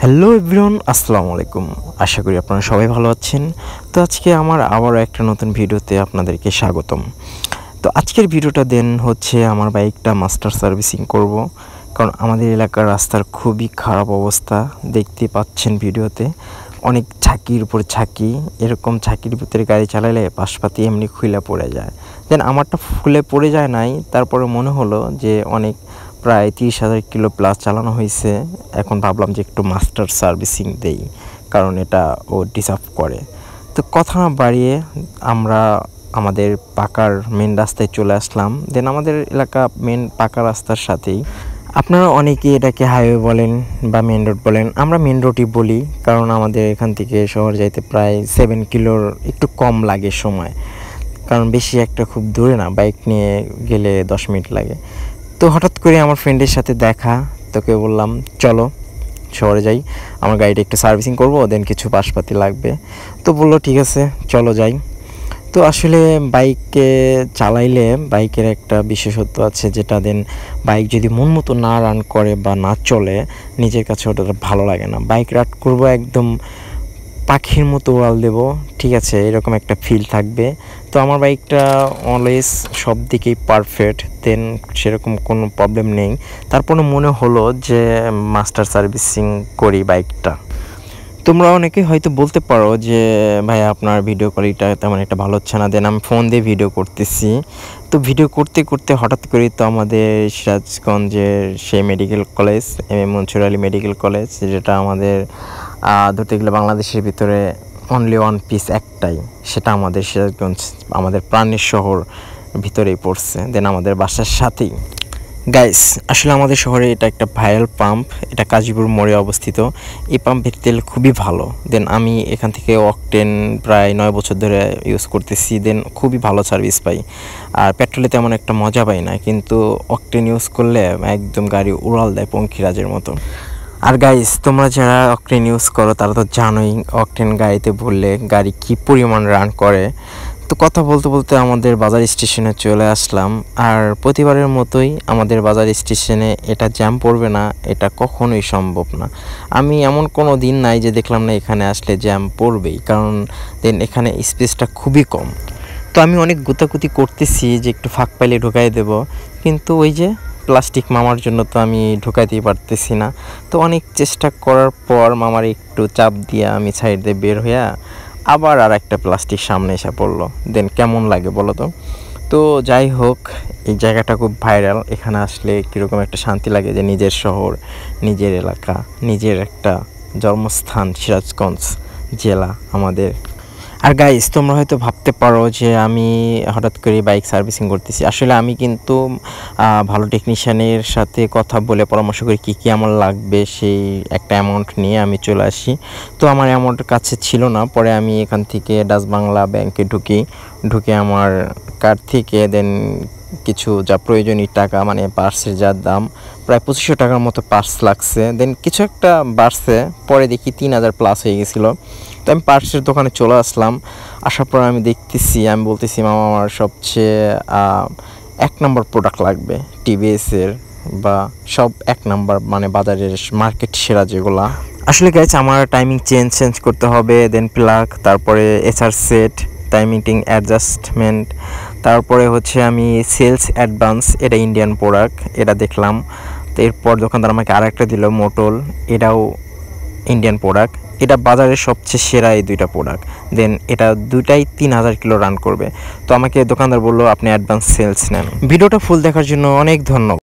Hello everyone, আসসালামু আলাইকুম। আশা করি আপনারা সবাই ভালো আছেন। তো আজকে আমার আবারও একটা নতুন ভিডিওতে আপনাদেরকে স্বাগতম। তো আজকের ভিডিওটা হচ্ছে আমার বাইকটা মাস্টার সার্ভিসিং করব, কারণ আমাদের এলাকার রাস্তার খুবই খারাপ অবস্থা। দেখতে পাচ্ছেন ভিডিওতে অনেক ঝাঁকির উপর ঝাঁকি, এরকম ঝাঁকির ভিতরে গাড়ি চালালে পাশপাতি এমনি খুলে পড়ে যায়। আমারটা ফুলে পড়ে যায় নাই, তারপরে মনে হলো যে অনেক প্রায় 30,000 কিলো প্লাস চালানো হয়েছে। এখন ভাবলাম যে একটু মাস্টার সার্ভিসিং দেই, কারণ এটা ও ডিজার্ভ করে। তো কথা না বাড়িয়ে আমরা আমাদের পাকার মেন রাস্তায় চলে আসলাম। আমাদের এলাকা মেন পাকা রাস্তার সাথেই, আপনারা অনেকে এটাকে হাইওয়ে বলেন বা মেন রোড বলেন, আমরা মেন রোডই বলি, কারণ আমাদের এখান থেকে শহর যাইতে প্রায় 7 কিলোর একটু কম লাগে সময়, কারণ বেশি একটা খুব দূরে না, বাইক নিয়ে গেলে 10 মিনিট লাগে। তো হঠাৎ করে আমার ফ্রেন্ডের সাথে দেখা, তোকে বললাম চলো শহরে যাই, আমার গাড়িটা একটু সার্ভিসিং করবো, কিছু পাশপাতি লাগবে। তো বললো ঠিক আছে চলো যাই। তো আসলে বাইকে চালাইলে বাইকের একটা বিশেষত্ব আছে, যেটা বাইক যদি মন মতো না রান করে বা না চলে, নিজের কাছে ওটা ভালো লাগে না। বাইক রাইড করবো একদম পাখির মতো উড়াল দেবো, ঠিক আছে, এরকম একটা ফিল থাকবে। তো আমার বাইকটা অলওয়েজ সব দিকেই পারফেক্ট, সেরকম কোনো প্রবলেম নেই। তারপরে মনে হলো যে মাস্টার সার্ভিসিং করি বাইকটা। তোমরা অনেকে হয়তো বলতে পারো যে ভাই আপনার ভিডিও কোয়ালিটিটা তেমন একটা ভালো হচ্ছে না, আমি ফোন দিয়ে ভিডিও করতেছি। তো ভিডিও করতে করতে হঠাৎ করে তো আমাদের সিরাজগঞ্জের সেই medical college, MM Mansur Ali medical college, যেটা আমাদের ধরতে গেলে বাংলাদেশের ভিতরে অনলি ওয়ান পিস একটাই, সেটা আমাদের সিরাজগঞ্জ, আমাদের প্রাণের শহর ভিতরেই পড়ছে, আমাদের বাসার সাথেই। গাইস, আসলে আমাদের শহরে এটা একটা ভাইরাল পাম্প, এটা কাজীপুর মোড়ে অবস্থিত। এই পাম্পের তেল খুবই ভালো। আমি এখান থেকে অকটেন প্রায় 9 বছর ধরে ইউজ করতেছি, খুবই ভালো সার্ভিস পাই। আর পেট্রোলে তেমন একটা মজা পাই না, কিন্তু অকটেন ইউজ করলে একদম গাড়ি উড়াল দেয় পঙ্খিরাজের মতো। আর গাইস, তোমরা যারা অকটেন ইউজ করো তারা তো জানোই অকটেন গাড়িতে ভরলে গাড়ি কী পরিমাণ রান করে। তো কথা বলতে বলতে আমাদের বাজার স্টেশনে চলে আসলাম। আর প্রতিবারের মতোই আমাদের বাজার স্টেশনে এটা জ্যাম পড়বে না, এটা কখনোই সম্ভব না। আমি এমন কোনো দিন নাই যে দেখলাম না এখানে আসলে জ্যাম পড়বেই, কারণ এখানে স্পেসটা খুবই কম। তো আমি অনেক গুতাগুতি করতেছি যে একটু ফাঁক পাইলে ঢুকাই দেব, কিন্তু ওই যে প্লাস্টিক মামার জন্য তো আমি ঢুকাইতেই পারতেছি না। তো অনেক চেষ্টা করার পর মামার একটু চাপ দিয়ে আমি সাইড দিয়ে বের হইয়া আবার আর একটা প্লাস্টিক সামনে এসে পড়লো। কেমন লাগে বলো তো? তো যাই হোক, এই জায়গাটা খুব ভাইরাল, এখানে আসলে কীরকম একটা শান্তি লাগে যে নিজের শহর, নিজের এলাকা, নিজের একটা জন্মস্থান সিরাজগঞ্জ জেলা আমাদের। আর গাইস, তোমরা হয়তো ভাবতে পারো যে আমি হঠাৎ করে বাইক সার্ভিসিং করতেছি। আসলে আমি কিন্তু ভালো টেকনিশিয়ানের সাথে কথা বলে পরামর্শ করি কী আমার লাগবে, সেই একটা অ্যামাউন্ট নিয়ে আমি চলে আসি। তো আমার অ্যামাউন্ট কাছে ছিল না, পরে আমি এখান থেকে ডাচ বাংলা ব্যাংকে ঢুকে আমার কার্ড থেকে কিছু যা প্রয়োজনীয় টাকা, পার্সের যা দাম প্রায় 2500 টাকার মতো পার্স লাগছে, কিছু একটা বাড়ছে, পরে দেখি 3000 প্লাস হয়ে গেছিলো। তো আমি পার্সের দোকানে চলে আসলাম। আসার পর আমি আমি বলতেছি মামা আমার সবচেয়ে 1 নম্বর প্রোডাক্ট লাগবে TVS-এর, বা সব 1 নম্বর, বাজারের মার্কেট সেরা যেগুলা। আসলে গাইস, আমার টাইমিং চেঞ্জ করতে হবে, প্লাগ, তারপরে SR সেট, টাইমিং অ্যাডজাস্টমেন্ট, তারপরে হচ্ছে আমি সেলস অ্যাডভান্স, এটা ইন্ডিয়ান প্রোডাক্ট, এটা দেখলাম। তো এরপর দোকানদার আমাকে আরেকটা দিল মোটল, এটাও ইন্ডিয়ান প্রোডাক্ট, এটা বাজারের সবচেয়ে সেরা এই 2টা প্রোডাক্ট। এটা দুইটাই 3000 কিলো রান করবে। তো আমাকে দোকানদার বললো আপনি অ্যাডভান্স সেলস নেন। ভিডিওটা ফুল দেখার জন্য অনেক ধন্যবাদ।